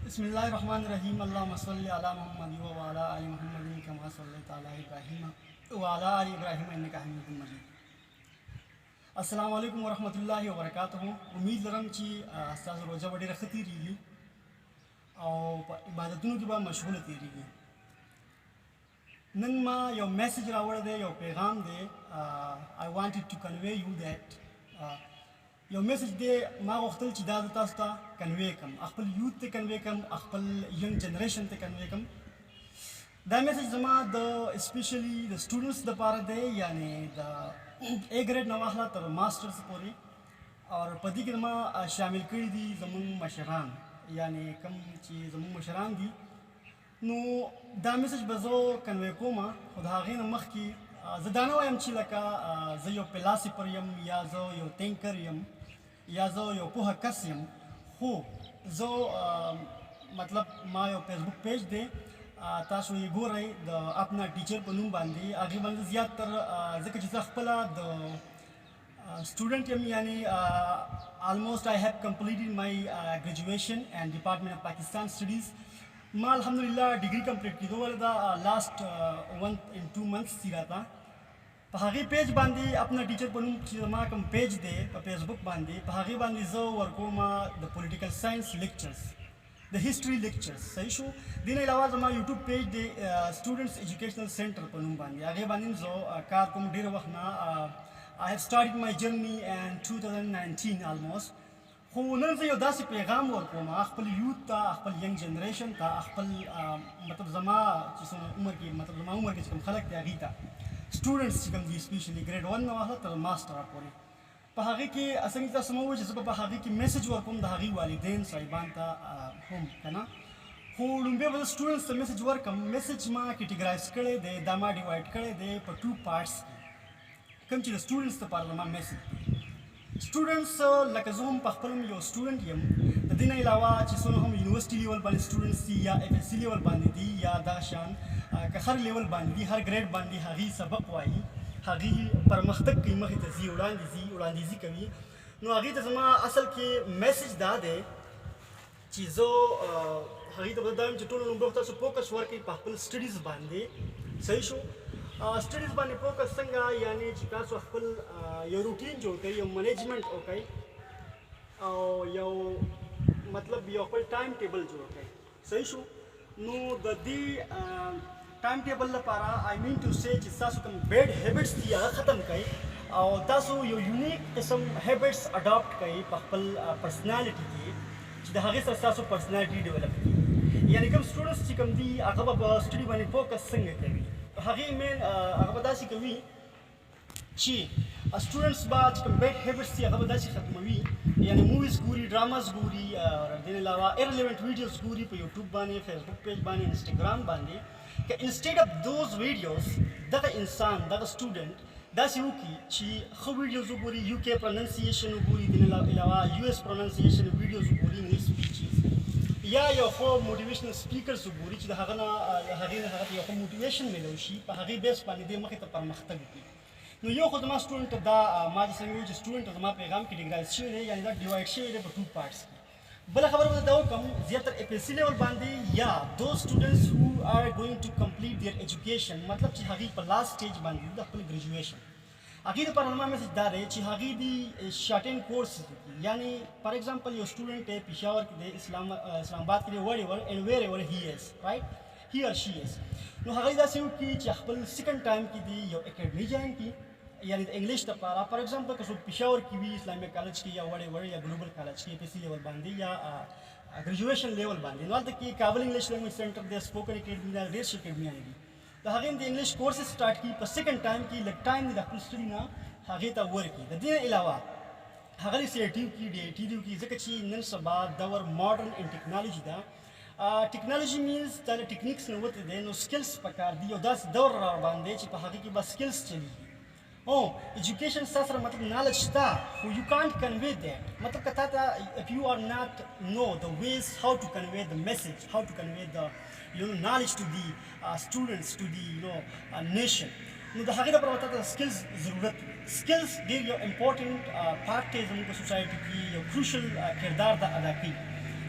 बिस्मिल्लाहिर्रहमानिर्रहीम अल्लाहुम्मा सल्लि अला मुहम्मद व अला आलि मुहम्मद कमा सल्लैता अला इब्राहीम व अला आलि इब्राहीम इन्नका हमीदुम मजीद। अस्सलामु अलैकुम व रहमतुल्लाहि व बरकातुहू। उम्मीद लरम कि अस्ताज़ रोज़ा बड़ी रखती रही और इबादतों की बात मशगूल तेरी नन मा यो मैसेज रावड़ दे यो पैगाम दे I wanted to convey you that your message there ma waqtal ci dada tasta convey kam aqbal youth te convey kam aqbal young generation te convey kam da message zama the especially the students the para de yani the A grade nawahla tar masters pori और पदी के नमा शामिल कर दी जमुन मशरान यानी कम चीज़ जमुन मशरान दी नो दामिसज बज़ो convey coma खुदागीन मख की ज़दाना वायम चिलका ज़यो पिलासी परियम या ज़ो यो टेंकरियम या ज़ो यो पोहा कसियम हो ज़ो मतलब मा यो फेसबुक पेज दे ताशो ये गो रही द अपना टीचर पनुम बांधी आगे बंद ज़्यादातर ज़िक्र जिस अख़पला the student yani almost I have completed my graduation and Department of Pakistan Studies. Ma alhamdulillah degree complete ki do wala last 1 in 2 months sira tha pahagi page bandi apna teacher panum ma kam page de Facebook bandi pahagi bandi zo worko ma the political science lectures, the history lectures sahi sho din ilawa ma YouTube page de students educational center panum bandi age bandi zo kar kum dir wakhna I have started my journey in 2019 almost. Who knows you dasi पैगाम और को आखिल youth ता आखिल young generation ता आखिल मतलब जमा जिसमें उम्र की मतलब जमा उम्र के जिसमें खलक त्यागी ता students जिसमें दी especially grade 1 में वाला ता master आपोरी पहाड़ी की असंगी ता समूह जिसमें पहाड़ी की message और को दहागी वालिदैन साइबान ता home करना who लुम्बे वाले students ता message और कम message मा categorize करे दे दामा divide करे दे पर 2 parts कम चीज़ students तो पार लम्बा message students लके जो हम पढ़ने यो student यम तदिन इलावा चीज़ों हम university level बानी students दी या FSC level बानी दी या दाशान हर level बानी दी हर grade बानी दी हरी सबक वाई हरी परमख्तक की मखी तज़ी उड़ांदीज़ी कभी नो हरी तज़मा असल के message दादे चीज़ों हरी तो बता हम चिट्टों लोगों को तो focus work की पढ़ने studies बानी सही शो studies बानी focus संगा यानी चिता सो अखल यो routine जो करी यो management ओके और यो मतलब यो अखल time table जो ओके सही show know the time table ला पारा I mean to say चिता सो कम bad habits दिया ख़त्म कई और तासो यो unique किस्म habits adopt कई अखल personality की चिता हगे सस्ता सो personality develop की यानी कम students चिकम दी अगबा study बानी focus संगे करी हगी में अगबदासी कभी ची students बाज कम bad habits थी अगबदासी ख़त्मवी यानी movies गुरी dramas गुरी और दिन अलावा irrelevant videos गुरी पे YouTube बाने Facebook page बाने Instagram बाने कि instead of those videos दगा इंसान दगा student दासी उकी ची ख videos गुरी UK pronunciation गुरी दिन अलावा US pronunciation videos गुरी English speeches या यो खो motivational speakers गुरी चिदा हगना हगीन हगत यो खो motivation मिलोशी पा हगी बेस पानी दे मखे तपर मख्तग की नो यो खुद मा student दा माज संग जो student दा मा पैगाम की डिग्राइज शेरे यानी दा डिवाइड शेरे पर 2 parts बला खबर बता दो कम ज्यादातर FSC level बांधी या those students who are going to complete their education मतलब ची हगी पर last stage बांधी दा अपनी graduation अगीर पर हमारे में दारे चिहागी दी शॉर्टेन कोर्स यानी फॉर एग्जांपल यो स्टूडेंट है पेशावर के दे इस्लामाबाद के लिए wherever and wherever he is right he or she is नो हगी दा से की चाहपल सेकंड टाइम की दी यो एकेडमी जाइन की यानी इंग्लिश द पारा फॉर एग्जांपल कसो पेशावर की भी इस्लामिक कॉलेज की या wherever या ग्लोबल कॉलेज की एपीसी लेवल बांधी या ग्रेजुएशन लेवल बांधी नॉल तक की काबल इंग्लिश लैंग्वेज सेंटर दे स्पोकन एकेडमी दा रेस एकेडमी आनी the hagin the English courses start ki per second time ki like time the study na hagita work ki the din ilawa hagali se TDU ki zakachi nan saba dawar modern and technology da technology means that techniques no what the no skills pakar di odas dawr bande chi pa hagi ki ba skills chali oh education sastra matlab knowledge ta who you can't convey that matlab kata if you are not know the ways how to convey the message how to convey the knowledge to the students to the nation no the hagida par bata skills zarurat skills they your important part is in society ki crucial kirdar da ada ki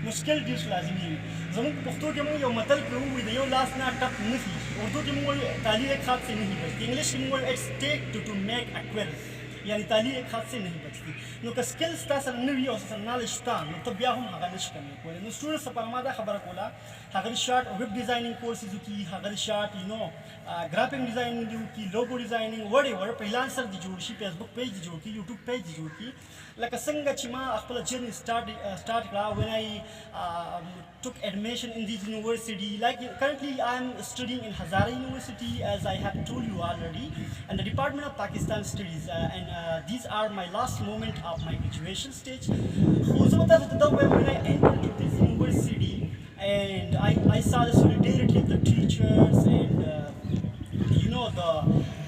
نو سکل ډېر لازمي وي. زموږ په پښتو کې موږ یو متل کې ووایو د یو لاس نه ټپ نه خېږي. اردو کې موږ وایو تالی ایک ہاتھ سے نہیں بچتی. انګلیش کې موږ وایو اټس ټیک ټو میک ا کویل، یعنی تالی ایک ہاتھ سے نہیں بچتی. نو که سکل ستا سره نه وي او سره نالج شته نو ته بیا هم هغه نشي کمی کولی. نو سټوډنټس لپاره ما دا خبره کوله هغه د شارټ ویب ډیزاینینګ کورسز وکړي، هغه د شارټ ګرافیک ډیزاینینګ دې وکړي، لوګو ډیزاینینګ وټ ایور، فریلانسر دې جوړ شي، فیسبوک پیج دې جوړ کړي، یوټیوب پیج دې جوړ کړي. لکه څنګه چې ما خپله جرني سټارټ کړه when I took admission in this university. Like currently I am studying in Hazara University, as I have told you already, and the Department of Pakistan Studies, and these are my last moment of my graduation stage. When I entered to this university and I saw the solidarity of the teachers and the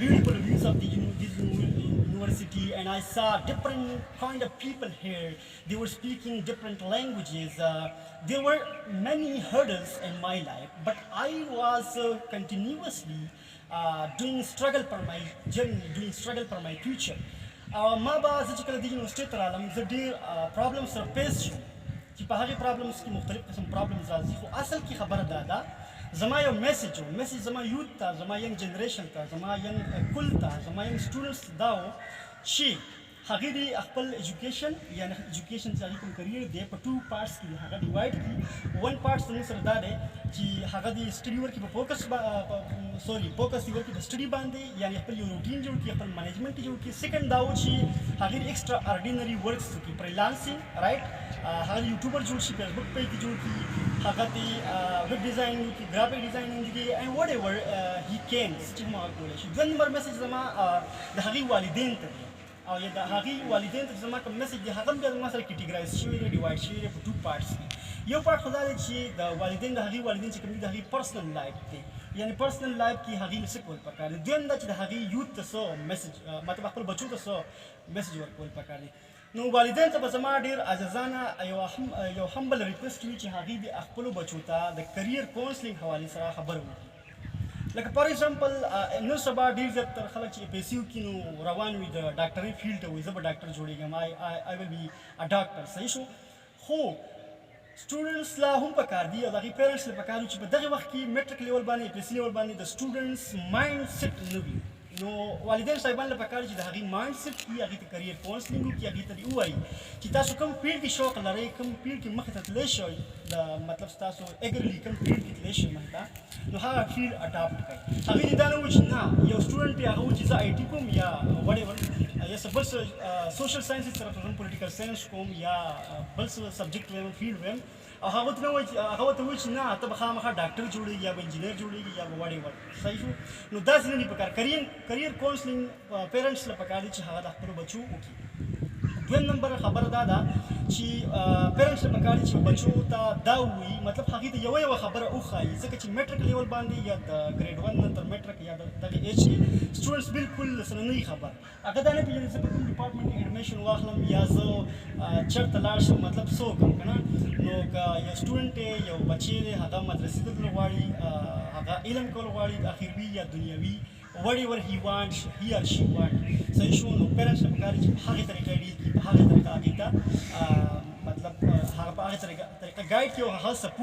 beautiful views of this university, and I saw different kind of people here. They were speaking different languages. There were many hurdles in my life, but I was continuously doing struggle for my journey, doing struggle for my future. ما به زه چې کله دې یونیورسټۍ ته رالم زه ډېر پرابلم سره فیس شوم چې په هغې پرابلمس کې مختلف قسم پرابلمز راځي. خو اصل کې خبره دا ده زما یو میسیج و، میسیج زما یوت ته، زما ینګ جنریشن ته، زما ینګ کل ته، زما ینګ سټوډنټس دا و چې هغې دې خپل ایجوکیشن یعنې ایجوکیشن چې هغې کوم کریر دی په ټو پارټس کې هغه ډیوایډ کړي. ون پارټس زموږ سره دا دی چې هغه دې سټډي ورکړي په فوکس دې ورکړي په سټډي باندې، یعنې خپل یو روټین جوړ کړي، خپل منیجمنټ یې جوړ کړي. سیکنډ دا و چې هغې دې ایکسټرا ارډینري ورکس وکړي، فریلانسینګ رایټ، هغه دې یوټیوبر جوړ شي، فیسبوک پیج دې جوړ کړي، هغه دې ویب ډیزاینینګ وکړي، ګرافیک ډیزاینینګ وکړي، اینډ وټ ایور هی کین چې هم هغه کولی شي. دویم نمبر میسیج زما د هغې والدین ته دی، او یا د هغې والدین ته زما کوم میسیج دی هغه هم بیا زما سره کیټیګرایز شوی دی، ډیوایډ شوی دی په ټو پارټس کې. یو پارټ خو دا دی چې د والدین د هغې والدین چې کوم دي د هغې پرسنل لایف دی، یعنې پرسنل لایف کې هغې له څه کول پکار دی. دویم دا چې د هغې یوت ته څه میسیج مطلب خپل بچو ته څه میسیج ورکول پکار دی. نو والدین ته به زما ډېر عاجزانه یو همبل ریکویسټ وي چې هغې د خپلو بچو ته د کریر کاونسلینګ حوالې سره خبره وکړي. لکه فار ایگزامپل نن سبا ډېر زیاتره خلک چې پیسې وکړي نو روان وي د ډاکټرۍ فیلډ ته وایي زه به ډاکټر جوړېږم، آی ویل بي ا ډاکټر. صحیح شو. خو سټوډنټس لا هم پکار دي او د هغې پیرنټس له پکار وي چې په دغه وخت کې میټرک لیول باندې پیسي لیول باندې د سټوډنټس مایند سیټ نه وي. نو والدین صاحبان له پکار چې د هغې مایند سیټ کړي، هغې ته کریر کاونسلینګ وکړي، هغې ته دې ووایي چې تاسو کوم فیلډ کې شوق لرئ، کوم فیلډ کې مخې ته تللی شئ، د مطلب ستاسو اګرلي کوم فیلډ کې تللی شئ مخې ته، نو هغه فیلډ اډاپټ کړئ. هغې دې دا نه وایي چې نه یو سټوډنټ یې هغه وایي چې زه آی ټي کوم یا وټ ایور یا څه بل څه سوشل ساینسز سره کوم پولیټیکل ساینس کوم یا بل څه سبجیکټ وایم فیلډ وایم، او هغه ورته وایي چې نه ته به خامخا ډاکټر جوړېږي یا به انجینر جوړېږي یا به وټ ایور. صحیح شو. نو داسې نه دي پکار. کریر کاونسلینګ پیرنټس له پکار دي چې هغه د خپلو بچو وکړي. دویم نمبر خبره دا ده چې پیرنټس له پکار دي چې بچو ته دا ووایي، مطلب هغې ته یوه خبره وښایي، ځکه چې میټرک لیول باندې یا د ګریډ 1 نه تر میټرک یا د دغې ایج کې سټوډنټس بالکل سره نه وي خبر. هغه دا نه پېژني زه په کوم ډپارټمنټ کې ایډمیشن واخلم یا زه چېرته لاړ شم، مطلب څه وکړم که نه. نو که یو سټوډنټ دی، یو بچی دی، هغه مدرسې ته تلل غواړي، هغه علم کول غواړي، د اخروي یا دنیوي whatever he wants, he or she wants. صحیح شو. نو پیرنټس له پکار دي چې په هغې طریقه ډیل کړي، په هغې طریقه هغې ته مطلب هغه په هغې طریقه ګایډ کړي او هغه سپورټ